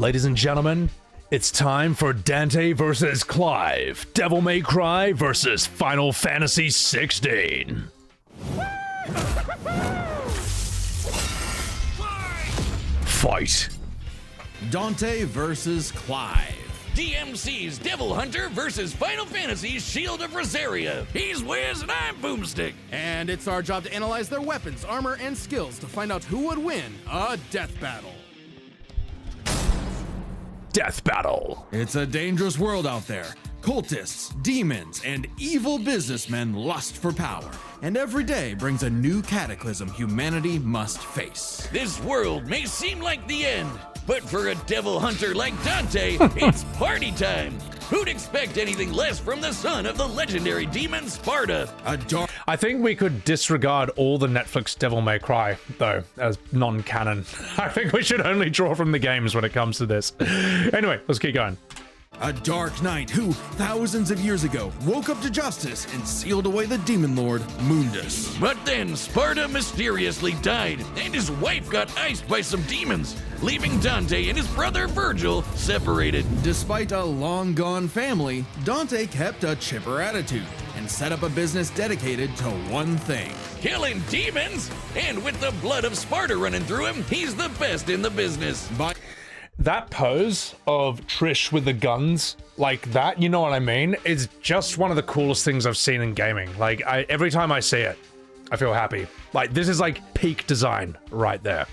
Ladies and gentlemen, it's time for Dante versus Clive, Devil May Cry versus Final Fantasy 16. Fight. Dante versus Clive. DMC's Devil Hunter versus Final Fantasy's Shield of Rosaria. He's Wiz and I'm Boomstick. And it's our job to analyze their weapons, armor, and skills to find out who would win a death battle. Death battle. It's a dangerous world out there. Cultists, demons, and evil businessmen lust for power. And every day brings a new cataclysm humanity must face. This world may seem like the end, but for a devil hunter like Dante, it's party time. Who'd expect anything less from the son of the legendary demon Sparda? I think we could disregard all the Netflix Devil May Cry, though, as non-canon. I think we should only draw from the games when it comes to this. Anyway, let's keep going. A dark knight who, thousands of years ago, woke up to justice and sealed away the demon lord, Mundus. But then Sparda mysteriously died, and his wife got iced by some demons, leaving Dante and his brother Vergil separated. Despite a long-gone family, Dante kept a chipper attitude and set up a business dedicated to one thing: killing demons! And with the blood of Sparda running through him, he's the best in the business. That pose of Trish with the guns, like that, you know what I mean? Is just one of the coolest things I've seen in gaming. Like, every time I see it, I feel happy. Like, this is like peak design right there.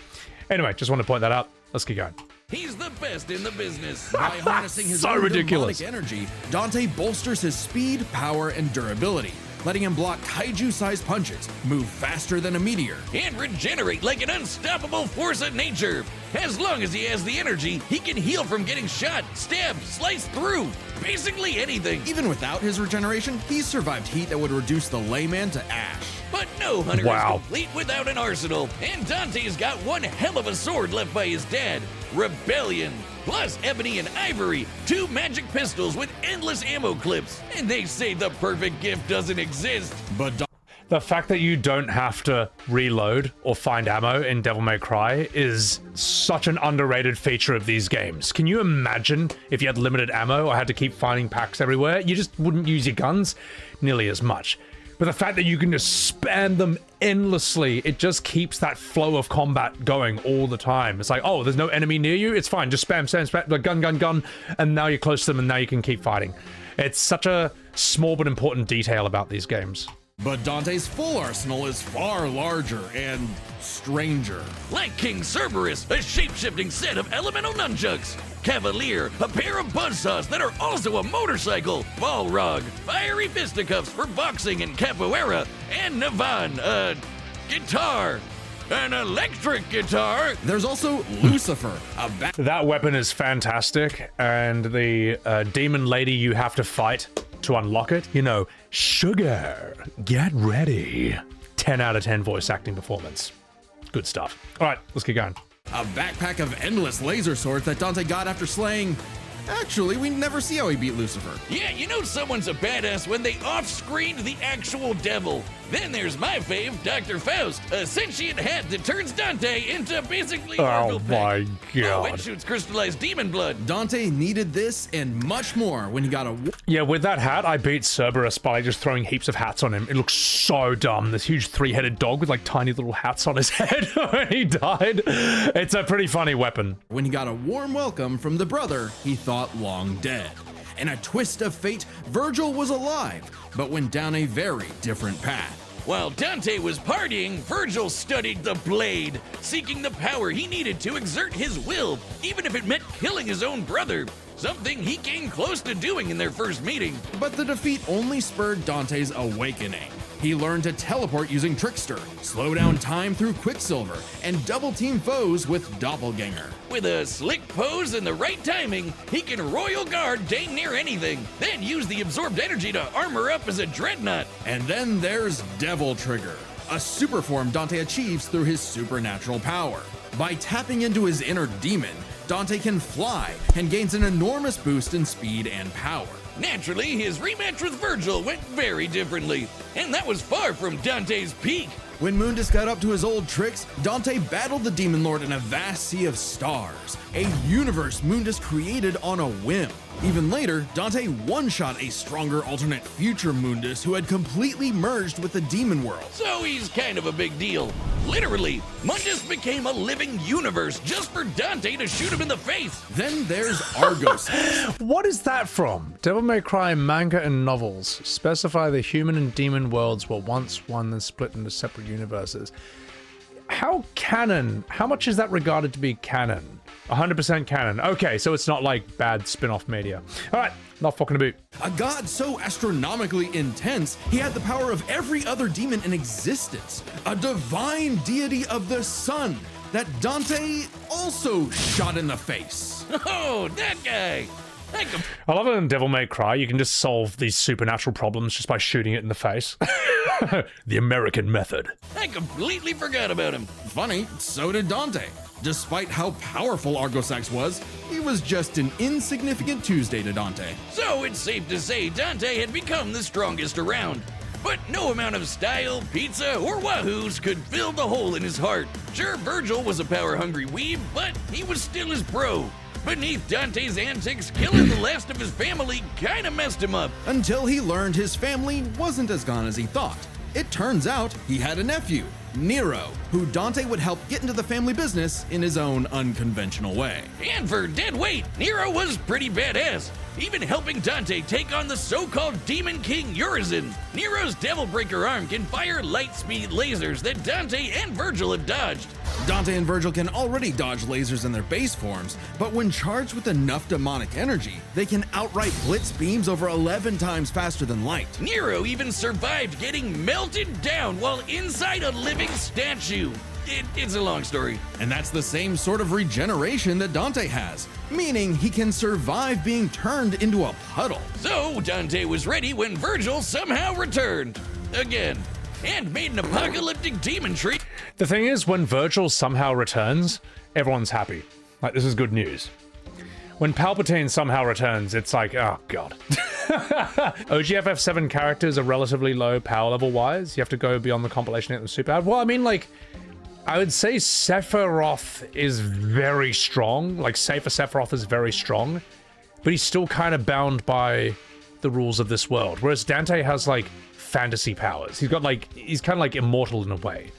Anyway, just want to point that out. Let's keep going. He's the best in the business. By harnessing his own demonic energy, Dante bolsters his speed, power, and durability, letting him block kaiju-sized punches, move faster than a meteor, and regenerate like an unstoppable force of nature. As long as he has the energy, he can heal from getting shot, stabbed, sliced through, basically anything. Even without his regeneration, he's survived heat that would reduce the layman to ash. But no hunter is complete without an arsenal, and Dante's got one hell of a sword left by his dad, Rebellion. Plus ebony and ivory, 2 magic pistols with endless ammo clips. And they say the perfect gift doesn't exist. But the fact that you don't have to reload or find ammo in Devil May Cry is such an underrated feature of these games. Can you imagine if you had limited ammo or had to keep finding packs everywhere? You just wouldn't use your guns nearly as much. But the fact that you can just spam them endlessly, it just keeps that flow of combat going all the time. It's like, oh, there's no enemy near you? It's fine, just spam, like gun, and now you're close to them and now you can keep fighting. It's such a small but important detail about these games. But Dante's full arsenal is far larger and stranger. Like King Cerberus, a shape-shifting set of elemental nunchucks. Cavalier, a pair of buzzsaws that are also a motorcycle. Balrog, fiery fisticuffs for boxing and capoeira. And Navan, a guitar. An electric guitar. There's also Lucifer, that weapon is fantastic, and the demon lady you have to fight to unlock it, you know, sugar, get ready. 10 out of 10 voice acting performance. Good stuff. All right, let's keep going. A backpack of endless laser swords that Dante got after slaying... Actually, we never see how he beat Lucifer. Yeah, you know someone's a badass when they off-screened the actual devil. Then there's my fave, Dr. Faust, a sentient hat that turns Dante into basically Oh my god. Oh, it shoots crystallized demon blood. Dante needed this and much more when he got a... Yeah, with that hat, I beat Cerberus by just throwing heaps of hats on him. It looks so dumb. This huge 3-headed dog with like tiny little hats on his head when he died. It's a pretty funny weapon. When he got a warm welcome from the brother he thought long dead. In a twist of fate, Vergil was alive, but went down a very different path. While Dante was partying, Vergil studied the blade, seeking the power he needed to exert his will, even if it meant killing his own brother. Something he came close to doing in their first meeting. But the defeat only spurred Dante's awakening. He learned to teleport using Trickster, slow down time through Quicksilver, and double-team foes with Doppelganger. With a slick pose and the right timing, he can Royal Guard dang near anything, then use the absorbed energy to armor up as a dreadnought. And then there's Devil Trigger, a super form Dante achieves through his supernatural power. By tapping into his inner demon, Dante can fly and gains an enormous boost in speed and power. Naturally, his rematch with Vergil went very differently, and that was far from Dante's peak. When Mundus got up to his old tricks, Dante battled the Demon Lord in a vast sea of stars, a universe Mundus created on a whim. Even later, Dante one-shot a stronger alternate future Mundus who had completely merged with the demon world. So he's kind of a big deal. Literally, Mundus became a living universe just for Dante to shoot him in the face. Then there's Argos. What is that from? Devil May Cry manga and novels specify the human and demon worlds were once one then split into separate universes. How canon? How much is that regarded to be canon? 100% canon. Okay, so it's not like bad spin-off media. All right, not fucking a boot. A god so astronomically intense, he had the power of every other demon in existence. A divine deity of the sun that Dante also shot in the face. Oh, that guy. I love it in Devil May Cry, you can just solve these supernatural problems just by shooting it in the face. The American method. I completely forgot about him. Funny, so did Dante. Despite how powerful Argosax was, he was just an insignificant Tuesday to Dante. So it's safe to say Dante had become the strongest around. But no amount of style, pizza, or wahoos could fill the hole in his heart. Sure, Vergil was a power-hungry weeb, but he was still his bro. Beneath Dante's antics, killing the last of his family kinda messed him up. Until he learned his family wasn't as gone as he thought. It turns out he had a nephew, Nero, who Dante would help get into the family business in his own unconventional way. And for dead weight, Nero was pretty badass, even helping Dante take on the so-called Demon King Urizen. Nero's Devil Breaker arm can fire light-speed lasers that Dante and Vergil have dodged. Dante and Vergil can already dodge lasers in their base forms, but when charged with enough demonic energy, they can outright blitz beams over 11 times faster than light. Nero even survived getting melted down while inside a living statue. It's a long story. And that's the same sort of regeneration that Dante has, meaning he can survive being turned into a puddle. So Dante was ready when Vergil somehow returned. Again. And made an apocalyptic demon tree. The thing is, when Vergil somehow returns, everyone's happy. Like, this is good news. When Palpatine somehow returns, it's like, oh god. OG FF7 characters are relatively low power level wise. You have to go beyond the compilation and super hard. Well, I mean, like, I would say Sephiroth is very strong. Like, Safer Sephiroth is very strong. But he's still kind of bound by the rules of this world. Whereas Dante has, like, fantasy powers. He's got, like, he's kind of like immortal in a way.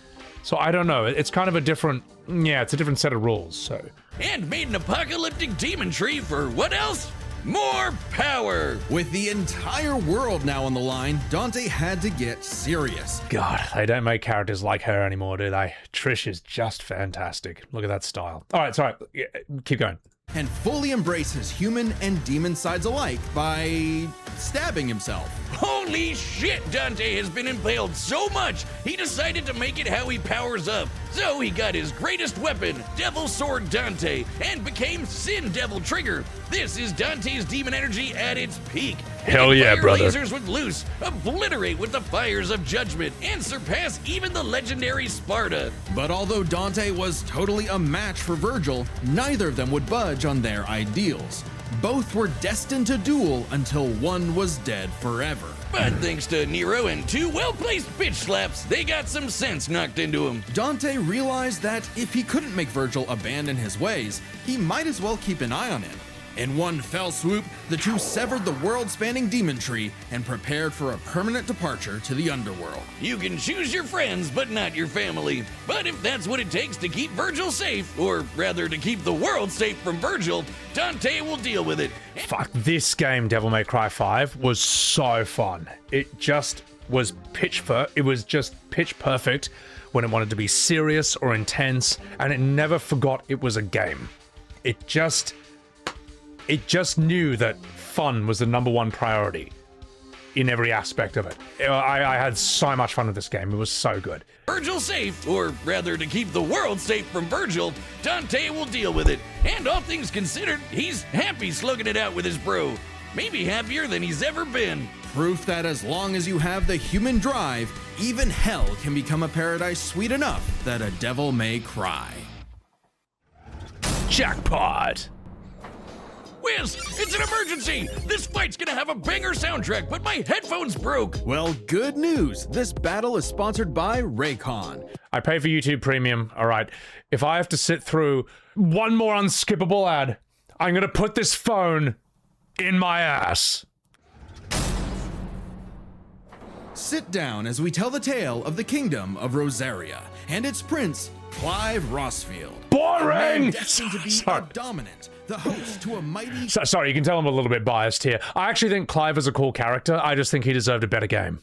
So I don't know. It's kind of a different, yeah, it's a different set of rules, so. And made an apocalyptic demon tree for what else? More power! With the entire world now on the line, Dante had to get serious. God, they don't make characters like her anymore, do they? Trish is just fantastic. Look at that style. All right, sorry, keep going. And fully embrace his human and demon sides alike by stabbing himself. Holy shit, Dante has been impaled so much, he decided to make it how he powers up. So he got his greatest weapon, Devil Sword Dante, and became Sin Devil Trigger. This is Dante's demon energy at its peak. Hell yeah, brother. Lasers would loose, obliterate with the fires of Judgement, and surpass even the legendary Sparda. But although Dante was totally a match for Vergil, neither of them would budge on their ideals. Both were destined to duel until one was dead forever. But thanks to Nero and 2 well-placed bitch slaps, they got some sense knocked into him. Dante realized that if he couldn't make Vergil abandon his ways, he might as well keep an eye on him. In one fell swoop, the two severed the world-spanning demon tree and prepared for a permanent departure to the underworld. You can choose your friends, but not your family. But if that's what it takes to keep Vergil safe, or rather to keep the world safe from Vergil, Dante will deal with it. Fuck, this game, Devil May Cry 5, was so fun. It just was pitch perfect when it wanted to be serious or intense, and it never forgot it was a game. It just knew that fun was the #1 priority in every aspect of it. I had so much fun with this game. It was so good. Vergil safe, or rather to keep the world safe from Vergil, Dante will deal with it. And all things considered, he's happy slugging it out with his bro. Maybe happier than he's ever been. Proof that as long as you have the human drive, even hell can become a paradise sweet enough that a devil may cry. Jackpot! whiz! It's an emergency! This fight's gonna have a banger soundtrack, but my headphones broke! Well, good news. This battle is sponsored by Raycon. I pay for YouTube Premium, alright. If I have to sit through one more unskippable ad, I'm gonna put this phone in my ass. Sit down as we tell the tale of the kingdom of Rosaria and its prince, Clive Rossfield. Boring! Destined to be Sorry. a dominant, the host to a mighty... Sorry, you can tell I'm a little bit biased here. I actually think Clive is a cool character. I just think he deserved a better game.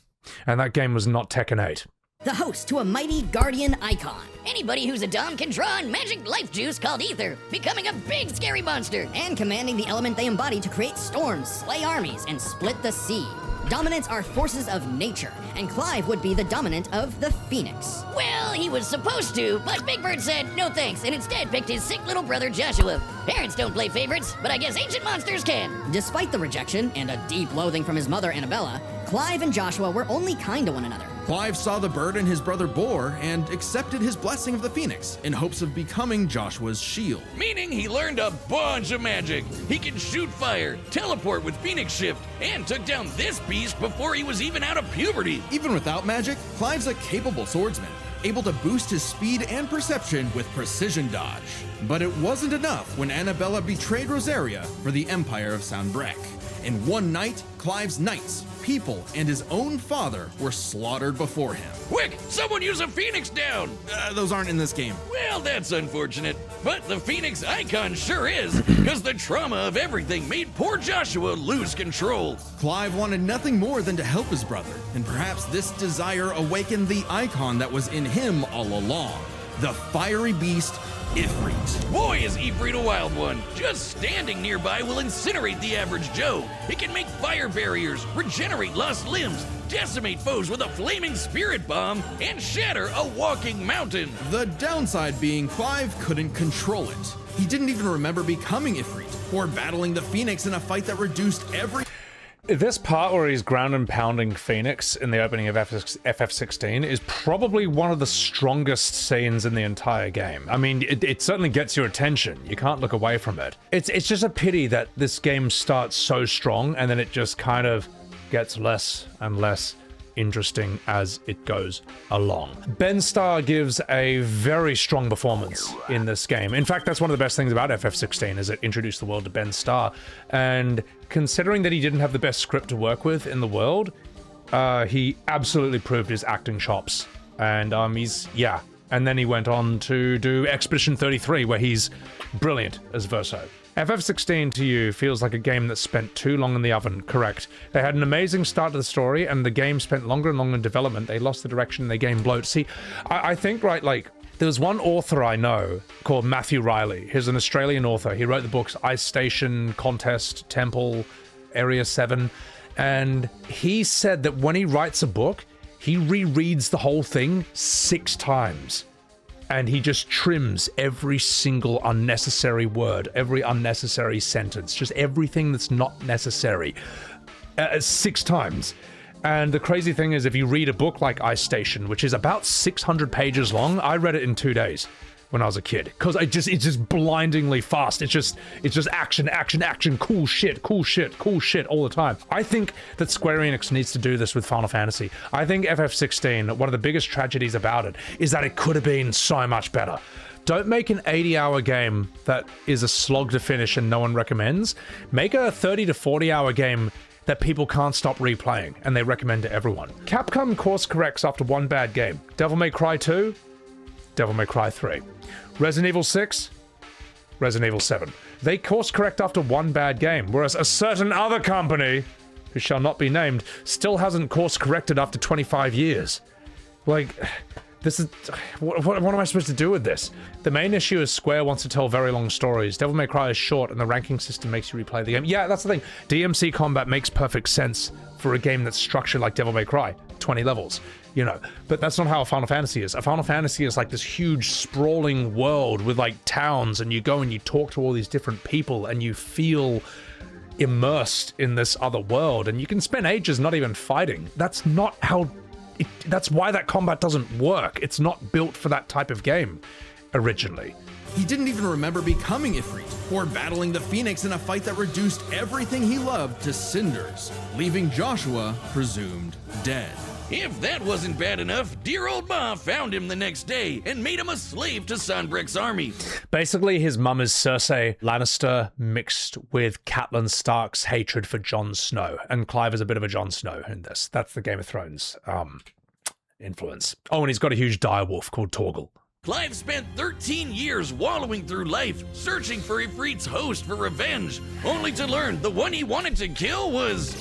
And that game was not Tekken 8. The host to a mighty guardian icon. Anybody who's a dom can draw on magic life juice called ether, becoming a big scary monster. And commanding the element they embody to create storms, slay armies, and split the sea. Dominants are forces of nature, and Clive would be the dominant of the Phoenix. Well, he was supposed to, but Big Bird said no thanks and instead picked his sick little brother Joshua. Parents don't play favorites, but I guess ancient monsters can. Despite the rejection and a deep loathing from his mother Annabella, Clive and Joshua were only kind to one another. Clive saw the bird in his brother Boar and accepted his blessing of the Phoenix in hopes of becoming Joshua's shield. Meaning he learned a bunch of magic. He can shoot fire, teleport with Phoenix Shift, and took down this beast before he was even out of puberty. Even without magic, Clive's a capable swordsman, able to boost his speed and perception with precision dodge. But it wasn't enough when Annabella betrayed Rosaria for the Empire of Soundbrek. In one night, Clive's knights, people, and his own father were slaughtered before him. Quick, someone use a Phoenix down! Those aren't in this game. Well, that's unfortunate. But the Phoenix icon sure is, because the trauma of everything made poor Joshua lose control. Clive wanted nothing more than to help his brother, and perhaps this desire awakened the icon that was in him all along. The fiery beast, Ifrit. Boy, is Ifrit a wild one. Just standing nearby will incinerate the average Joe. It can make fire barriers, regenerate lost limbs, decimate foes with a flaming spirit bomb, and shatter a walking mountain. The downside being Clive couldn't control it. He didn't even remember becoming Ifrit, or battling the Phoenix in a fight that reduced every... This part where he's ground and pounding Phoenix in the opening of FF16 is probably one of the strongest scenes in the entire game. I mean, it certainly gets your attention. You can't look away from it. It's just a pity that this game starts so strong and then it just kind of gets less and less interesting as it goes along. Ben Starr gives a very strong performance in this game. In fact, that's one of the best things about FF16 is it introduced the world to Ben Starr. And considering that he didn't have the best script to work with in the world, he absolutely proved his acting chops. And yeah. And then he went on to do Expedition 33, where he's brilliant as Verso. FF16 to you feels like a game that spent too long in the oven, correct. They had an amazing start to the story, and the game spent longer and longer in development. They lost the direction, and they gained bloat. See, I think, right, like, there's one author I know called Matthew Riley. He's an Australian author. He wrote the books Ice Station, Contest, Temple, Area 7, and he said that when he writes a book, he rereads the whole thing 6 times. And he just trims every single unnecessary word, every unnecessary sentence, just everything that's not necessary, 6 times. And the crazy thing is, if you read a book like Ice Station, which is about 600 pages long, I read it in 2 days when I was a kid, because it's just blindingly fast. It's just action, action, action, cool shit, cool shit, cool shit all the time. I think that Square Enix needs to do this with Final Fantasy. I think FF16, one of the biggest tragedies about it is that it could have been so much better. Don't make an 80-hour game that is a slog to finish and no one recommends. Make a 30 to 40-hour game that people can't stop replaying and they recommend to everyone. Capcom course corrects after one bad game. Devil May Cry 2, Devil May Cry 3. Resident Evil 6, Resident Evil 7. They course correct after one bad game, whereas a certain other company, who shall not be named, still hasn't course corrected after 25 years. Like, this is... What am I supposed to do with this? The main issue is Square wants to tell very long stories. Devil May Cry is short, and the ranking system makes you replay the game. Yeah, that's the thing. DMC combat makes perfect sense for a game that's structured like Devil May Cry. 20 levels, you know. But that's not how a Final Fantasy is. A Final Fantasy is like this huge, sprawling world with, like, towns, and you go and you talk to all these different people, and you feel immersed in this other world, and you can spend ages not even fighting. That's not how... That's why that combat doesn't work. It's not built for that type of game originally. He didn't even remember becoming Ifrit or battling the Phoenix in a fight that reduced everything he loved to cinders, leaving Joshua presumed dead. If that wasn't bad enough, dear old Ma found him the next day and made him a slave to Sanbreque's army. Basically, his mum is Cersei Lannister mixed with Catelyn Stark's hatred for Jon Snow. And Clive is a bit of a Jon Snow in this. That's the Game of Thrones influence. Oh, and he's got a huge direwolf called Torgal. Clive spent 13 years wallowing through life, searching for Ifrit's host for revenge, only to learn the one he wanted to kill was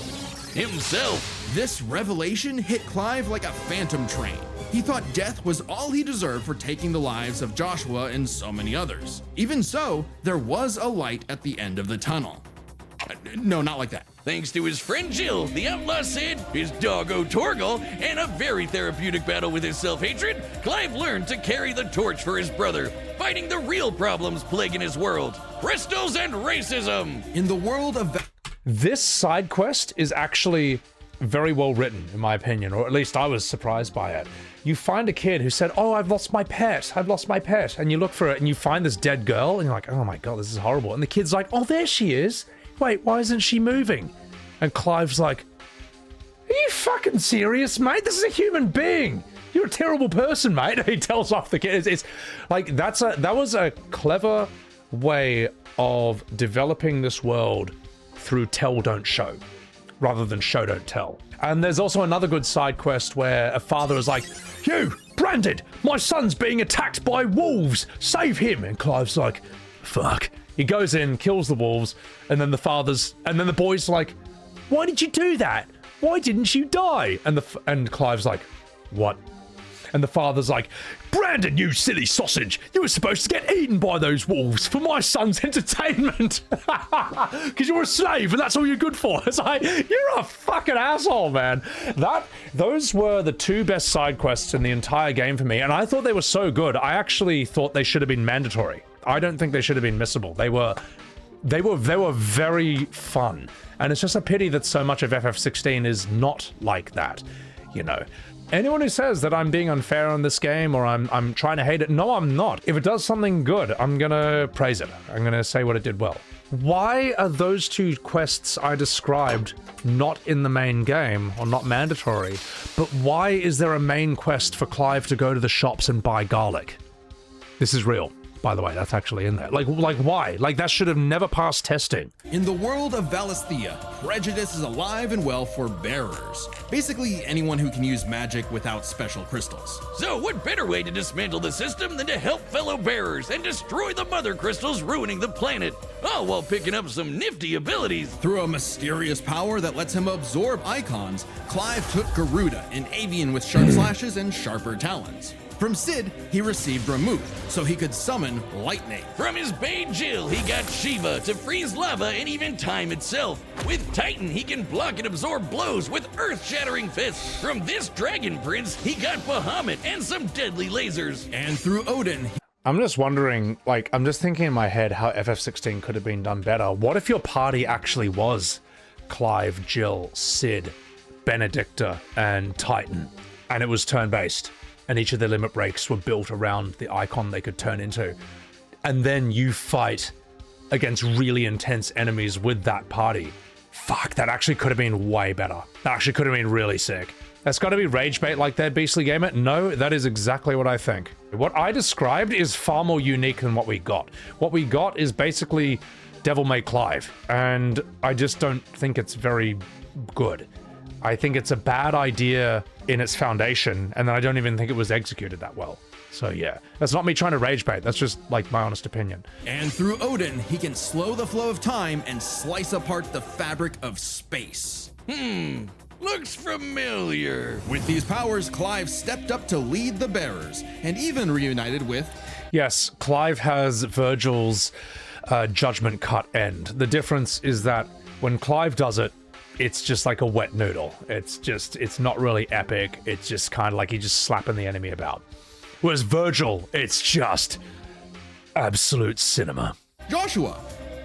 himself. This revelation hit Clive like a phantom train. He thought death was all he deserved for taking the lives of Joshua and so many others. Even so, there was a light at the end of the tunnel. No, not like that. Thanks to his friend Jill, the outlaw Sid, his doggo Torgal, and a very therapeutic battle with his self-hatred, Clive learned to carry the torch for his brother, fighting the real problems plaguing his world: crystals and racism. In the world of This side quest is actually very well written, in my opinion, or at least I was surprised by it. You find a kid who said, "Oh, I've lost my pet. I've lost my pet." And you look for it and you find this dead girl and you're like, "Oh my God, this is horrible." And the kid's like, "Oh, there she is. Wait, why isn't she moving?" And Clive's like, "Are you fucking serious, mate? This is a human being. You're a terrible person, mate." He tells off the kid. It's like, that was a clever way of developing this world through tell, don't show, rather than show, don't tell. And there's also another good side quest where a father is like, "You, Branded, my son's being attacked by wolves. Save him." And Clive's like, "Fuck." He goes in, kills the wolves, and then the boy's like, "Why did you do that? Why didn't you die?" And Clive's like, "What?" And the father's like, "Brandon, you silly sausage, you were supposed to get eaten by those wolves for my son's entertainment. Because you're a slave and that's all you're good for." It's like, you're a fucking asshole, man. Those were the two best side quests in the entire game for me, and I thought they were so good. I actually thought they should have been mandatory. I don't think they should have been missable. They were very fun. And it's just a pity that so much of FF16 is not like that, you know. Anyone who says that I'm being unfair on this game or I'm trying to hate it, no, I'm not. If it does something good, I'm gonna praise it. I'm gonna say what it did well. Why are those two quests I described not in the main game or not mandatory, but why is there a main quest for Clive to go to the shops and buy garlic? This is real. By the way, that's actually in there. Like why? Like, that should have never passed testing. In the world of Valisthea, prejudice is alive and well for bearers. Basically, anyone who can use magic without special crystals. So what better way to dismantle the system than to help fellow bearers and destroy the mother crystals ruining the planet, all while picking up some nifty abilities. Through a mysterious power that lets him absorb Eikons, Clive took Garuda, an avian with sharp slashes and sharper talons. From Sid, he received Ramuth, so he could summon lightning. From his bae Jill, he got Shiva to freeze lava and even time itself. With Titan, he can block and absorb blows with earth-shattering fists. From this Dragon Prince, he got Bahamut and some deadly lasers. And through Odin, I'm just wondering, like, I'm just thinking in my head how FF16 could have been done better. What if your party actually was Clive, Jill, Sid, Benedicta, and Titan, and it was turn-based? And each of their limit breaks were built around the icon they could turn into. And then you fight against really intense enemies with that party. Fuck, that actually could have been way better. That actually could have been really sick. That's got to be rage bait like that, Beastly Gamer? No, that is exactly what I think. What I described is far more unique than what we got. What we got is basically Devil May Clive, and I just don't think it's very good. I think it's a bad idea in its foundation, and then I don't even think it was executed that well. So yeah, that's not me trying to rage bait, that's just like my honest opinion. And through Odin, he can slow the flow of time and slice apart the fabric of space. Looks familiar. With these powers, Clive stepped up to lead the bearers, and even reunited with... Yes, Clive has Vergil's Judgement cut end. The difference is that when Clive does it, it's just like a wet noodle. It's not really epic. It's just kind of like he's just slapping the enemy about. Whereas Vergil, it's just absolute cinema. Joshua,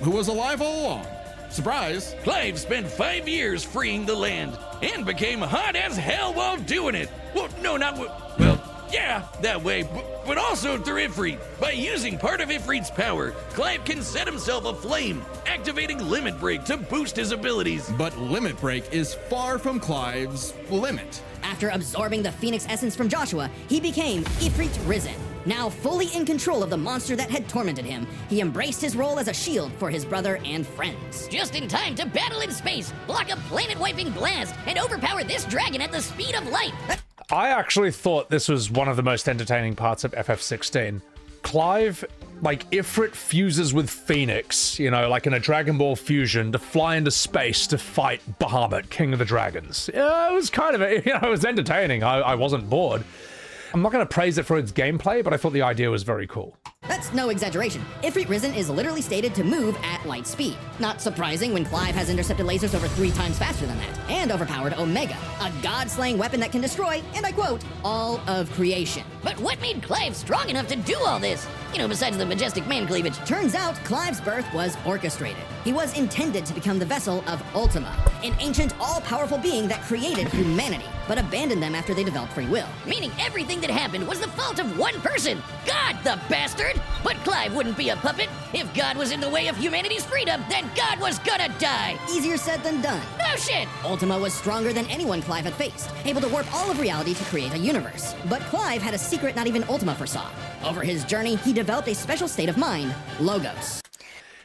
who was alive all along. Surprise! Clive spent 5 years freeing the land and became hot as hell while doing it. Well, no, not well, Yeah, that way, but also through Ifrit. By using part of Ifrit's power, Clive can set himself aflame, activating Limit Break to boost his abilities. But Limit Break is far from Clive's limit. After absorbing the Phoenix essence from Joshua, he became Ifrit Risen. Now fully in control of the monster that had tormented him, he embraced his role as a shield for his brother and friends. Just in time to battle in space, block a planet-wiping blast, and overpower this dragon at the speed of light. I actually thought this was one of the most entertaining parts of FF16. Clive, like, Ifrit fuses with Phoenix, you know, like in a Dragon Ball fusion, to fly into space to fight Bahamut, King of the Dragons. Yeah, it was kind of, it was entertaining. I wasn't bored. I'm not going to praise it for its gameplay, but I thought the idea was very cool. That's no exaggeration. Ifrit Risen is literally stated to move at light speed. Not surprising when Clive has intercepted lasers over 3 times faster than that, and overpowered Omega, a god-slaying weapon that can destroy, and I quote, all of creation. But what made Clive strong enough to do all this? You know, besides the majestic man cleavage. Turns out Clive's birth was orchestrated. He was intended to become the vessel of Ultima, an ancient, all-powerful being that created humanity, but abandoned them after they developed free will. Meaning everything that happened was the fault of one person. God, the bastard! But Clive wouldn't be a puppet. If God was in the way of humanity's freedom, then God was gonna die. Easier said than done. No shit! Ultima was stronger than anyone Clive had faced, able to warp all of reality to create a universe. But Clive had a secret not even Ultima foresaw. Over his journey, he developed a special state of mind, Logos.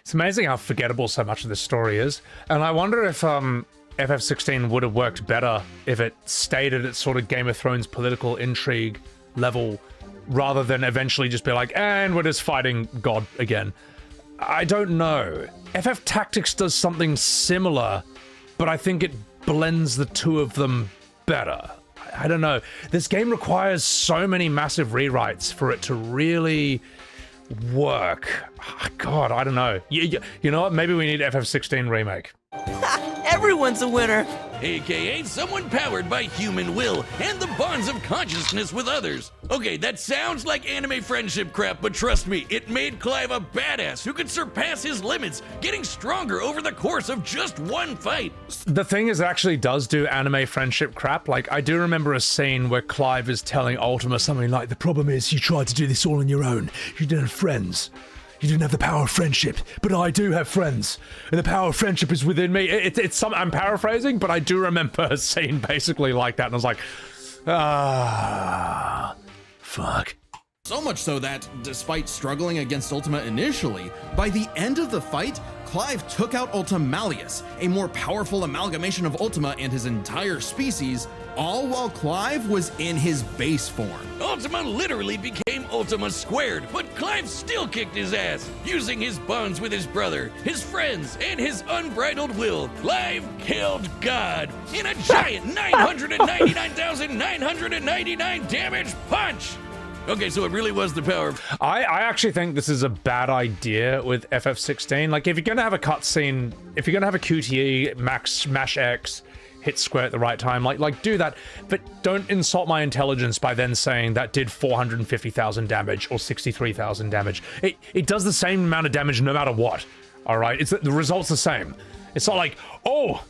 It's amazing how forgettable so much of this story is, and I wonder if FF16 would have worked better if it stayed at its sort of Game of Thrones political intrigue level, rather than eventually just be like, and we're just fighting God again. I don't know. FF Tactics does something similar, but I think it blends the two of them better. I don't know. This game requires so many massive rewrites for it to really work. God, I don't know. You know what? Maybe we need FF16 remake. Everyone's a winner. AKA someone powered by human will and the bonds of consciousness with others. Okay, that sounds like anime friendship crap, but trust me, it made Clive a badass who could surpass his limits, getting stronger over the course of just one fight. The thing is, it actually does do anime friendship crap. Like, I do remember a scene where Clive is telling Ultima something like, the problem is you tried to do this all on your own. You didn't have friends. You didn't have the power of friendship, but I do have friends, and the power of friendship is within me. It's some, I'm paraphrasing, but I do remember a scene basically like that, and I was like, fuck. So much so that, despite struggling against Ultima initially, by the end of the fight, Clive took out Ultimalius, a more powerful amalgamation of Ultima and his entire species, all while Clive was in his base form. Ultima literally became Ultima squared, but Clive still kicked his ass. Using his bonds with his brother, his friends, and his unbridled will, Clive killed God in a giant 999,999 damage punch. Okay, so it really was the power of... I actually think this is a bad idea with FF16. Like, if you're going to have a cutscene, if you're going to have a QTE, mash X, hit square at the right time, like do that, but don't insult my intelligence by then saying that did 450,000 damage or 63,000 damage. It does the same amount of damage no matter what, all right? The result's the same. It's not like, oh,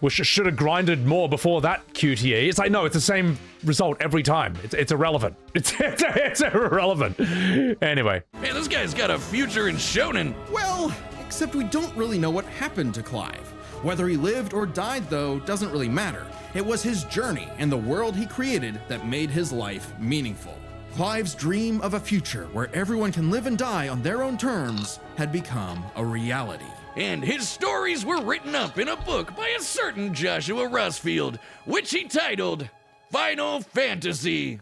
we should have grinded more before that QTE. It's like, no, it's the same result every time. It's irrelevant. It's irrelevant. Anyway. Man, this guy's got a future in shonen. Well, except we don't really know what happened to Clive. Whether he lived or died, though, doesn't really matter. It was his journey and the world he created that made his life meaningful. Clive's dream of a future where everyone can live and die on their own terms had become a reality. And his stories were written up in a book by a certain Joshua Rossfield, which he titled Final Fantasy.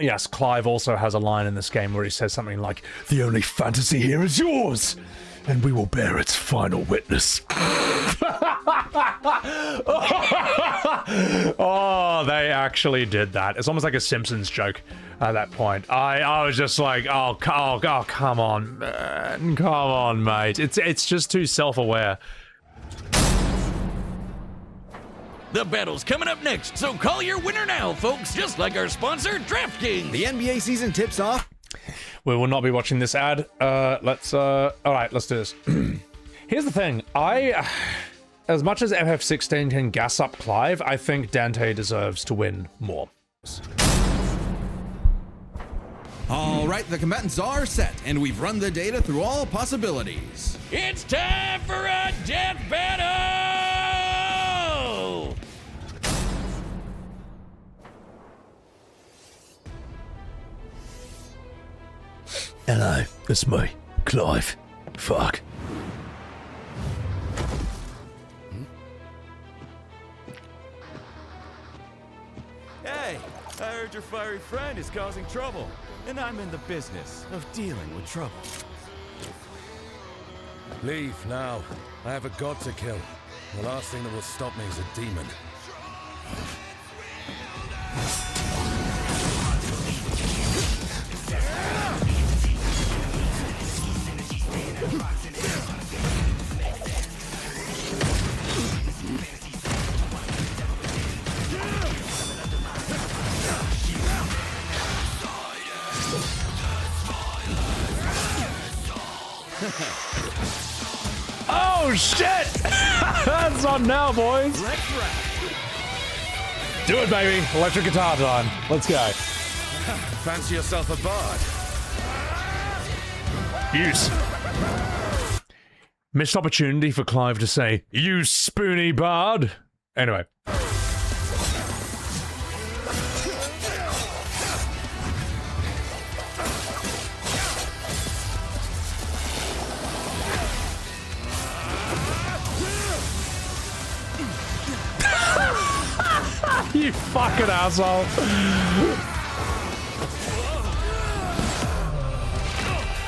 Yes, Clive also has a line in this game where he says something like, the only fantasy here is yours, and we will bear its final witness. Oh, they actually did that. It's almost like a Simpsons joke at that point. I was just like, oh, come on, man. Come on, mate. It's just too self-aware. The battle's coming up next, so call your winner now, folks, just like our sponsor, DraftKings. The NBA season tips off. We will not be watching this ad. All right, let's do this. Here's the thing. As much as FF16 can gas up Clive, I think Dante deserves to win more. All right, the combatants are set, and we've run the data through all possibilities. It's time for a death battle! Hello, it's me, Clive. Fuck. Hey, I heard your fiery friend is causing trouble, and I'm in the business of dealing with trouble. Leave now. I have a god to kill. The last thing that will stop me is a demon. Oh shit! That's on now, boys. Let's rap. Do it, baby. Electric guitar time. Let's go. Fancy yourself a bard? Use. Missed opportunity for Clive to say, "You spoony bard." Anyway. You fucking asshole.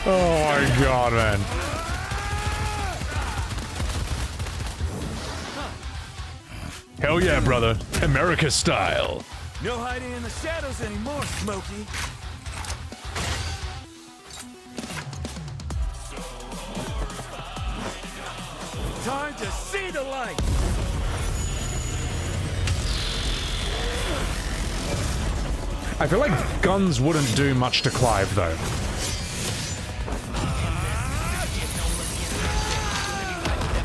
Oh my god, man. Hell yeah, brother. America style. No hiding in the shadows anymore, Smokey. Time to see the light. I feel like guns wouldn't do much to Clive, though.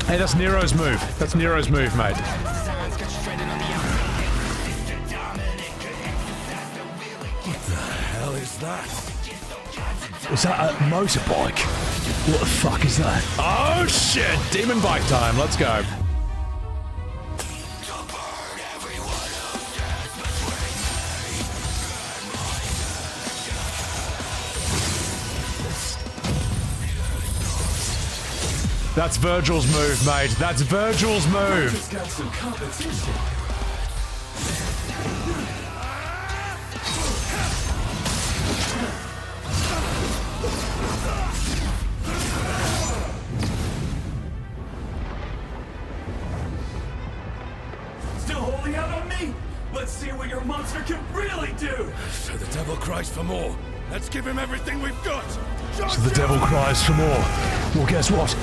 Hey, that's Nero's move. That's Nero's move, mate. What the hell is that? Is that a motorbike? What the fuck is that? Oh shit! Demon bike time. Let's go. That's Vergil's move, mate. That's Vergil's move. Still holding out on me? Let's see what your monster can really do. So the devil cries for more. Let's give him everything we've got. So the devil cries for more. Well, guess what?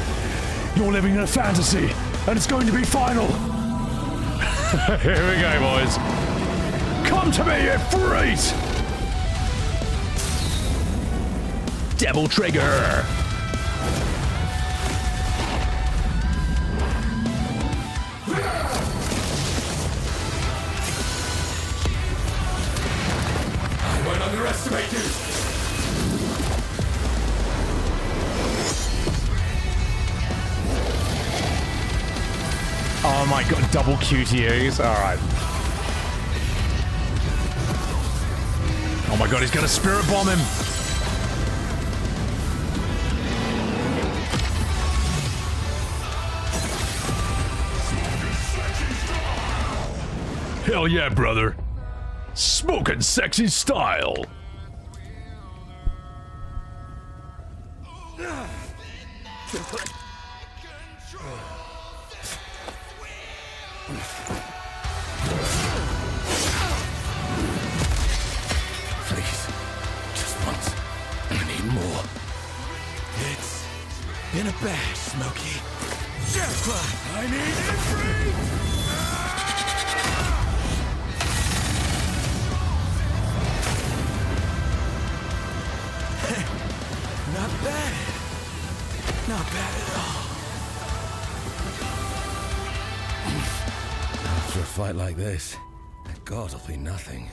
You're living in a fantasy, and it's going to be final. Here we go, boys. Come to me, Ifrit! Devil trigger. I won't underestimate you. Oh my god, double QTEs. Alright. Oh my god, he's gonna spirit bomb him. Hell yeah, brother. Smoking sexy style. Please. Just once. I need more. It's been a bash, Smokey. Clive, I need Ifrit! Not bad. Not bad at all. After a fight like this, a god will be nothing.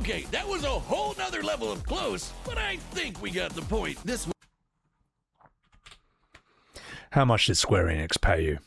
Okay, that was a whole nother level of close, but I think we got the point. How much did Square Enix pay you?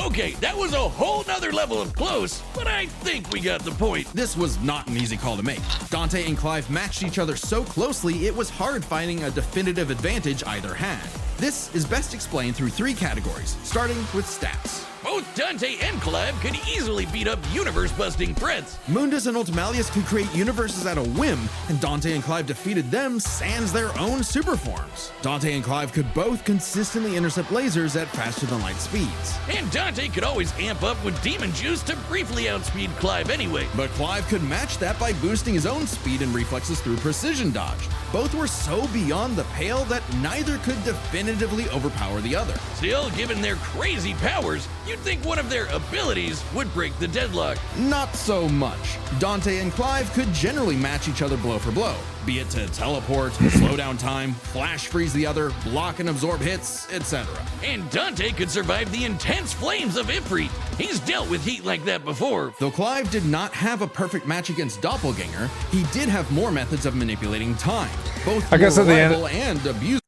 Okay, that was a whole nother level of close, but I think we got the point. This was not an easy call to make. Dante and Clive matched each other so closely it was hard finding a definitive advantage either had. This is best explained through 3 categories, starting with stats. Both Dante and Clive could easily beat up universe-busting threats. Mundus and Ultimalius could create universes at a whim, and Dante and Clive defeated them sans their own super forms. Dante and Clive could both consistently intercept lasers at faster-than-light speeds. And Dante could always amp up with demon juice to briefly outspeed Clive anyway. But Clive could match that by boosting his own speed and reflexes through precision dodge. Both were so beyond the pale that neither could definitively overpower the other. Still, given their crazy powers, you'd think one of their abilities would break the deadlock. Not so much. Dante and Clive could generally match each other blow for blow, be it to teleport, slow down time, flash freeze the other, block and absorb hits, etc. And Dante could survive the intense flames of Ifrit. He's dealt with heat like that before. Though Clive did not have a perfect match against Doppelganger, he did have more methods of manipulating time, both more reliable and abusable.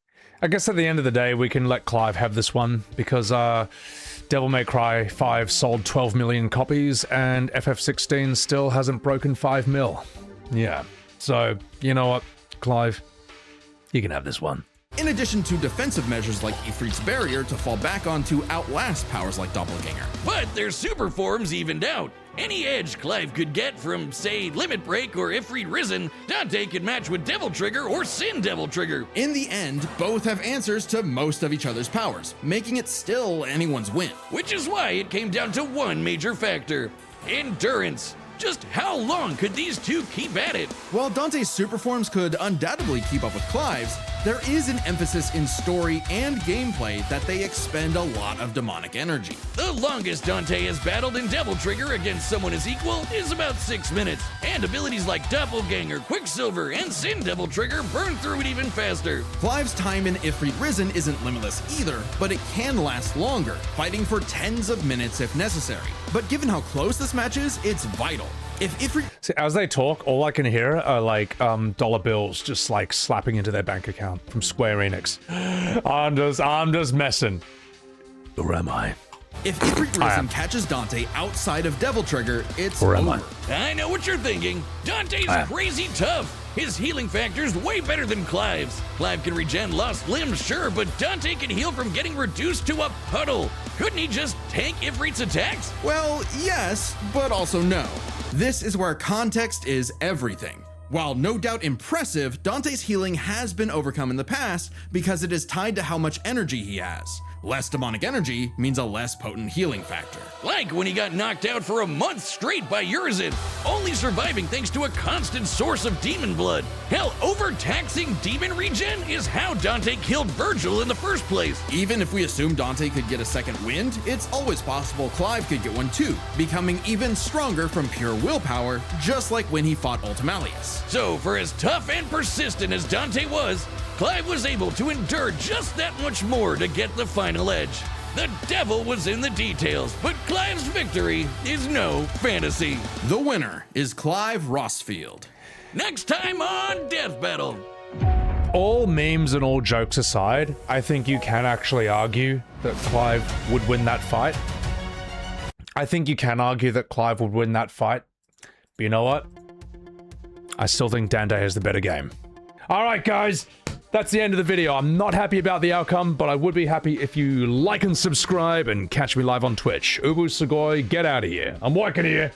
I guess at the end of the day, we can let Clive have this one, because Devil May Cry 5 sold 12 million copies, and FF16 still hasn't broken 5 mil. Yeah, so, you know what, Clive, you can have this one. In addition to defensive measures like Ifrit's barrier to fall back on to outlast powers like Doppelganger. But their super forms evened out. Any edge Clive could get from, say, Limit Break or Ifrit Risen, Dante could match with Devil Trigger or Sin Devil Trigger. In the end, both have answers to most of each other's powers, making it still anyone's win. Which is why it came down to one major factor: endurance. Just how long could these two keep at it? While Dante's super forms could undoubtedly keep up with Clive's, there is an emphasis in story and gameplay that they expend a lot of demonic energy. The longest Dante has battled in Devil Trigger against someone his equal is about 6 minutes, and abilities like Doppelganger, Quicksilver, and Sin Devil Trigger burn through it even faster. Clive's time in Ifrit Risen isn't limitless either, but it can last longer, fighting for tens of minutes if necessary. But given how close this match is, it's vital. If Ifrit... See, as they talk, all I can hear are like dollar bills just like slapping into their bank account from Square Enix. I'm just messing. Or am I? If Ifrit Risen catches Dante outside of Devil Trigger, it's Or am over. I know what you're thinking. Dante's crazy tough. His healing factor's way better than Clive's. Clive can regen lost limbs, sure, but Dante can heal from getting reduced to a puddle. Couldn't he just tank Ifrit's attacks? Well, yes, but also no. This is where context is everything. While no doubt impressive, Dante's healing has been overcome in the past because it is tied to how much energy he has. Less demonic energy means a less potent healing factor. Like when he got knocked out for a month straight by Urizen, only surviving thanks to a constant source of demon blood. Hell, overtaxing demon regen is how Dante killed Vergil in the first place. Even if we assume Dante could get a second wind, it's always possible Clive could get one too, becoming even stronger from pure willpower, just like when he fought Ultimalius. So for as tough and persistent as Dante was, Clive was able to endure just that much more to get the final edge. The devil was in the details, but Clive's victory is no fantasy. The winner is Clive Rossfield. Next time on Death Battle. All memes and all jokes aside, I think you can actually argue that Clive would win that fight. I think you can argue that Clive would win that fight. But you know what? I still think Dante has the better game. Alright guys, that's the end of the video. I'm not happy about the outcome, but I would be happy if you like and subscribe and catch me live on Twitch. Ubu Sugoi, get out of here. I'm working here.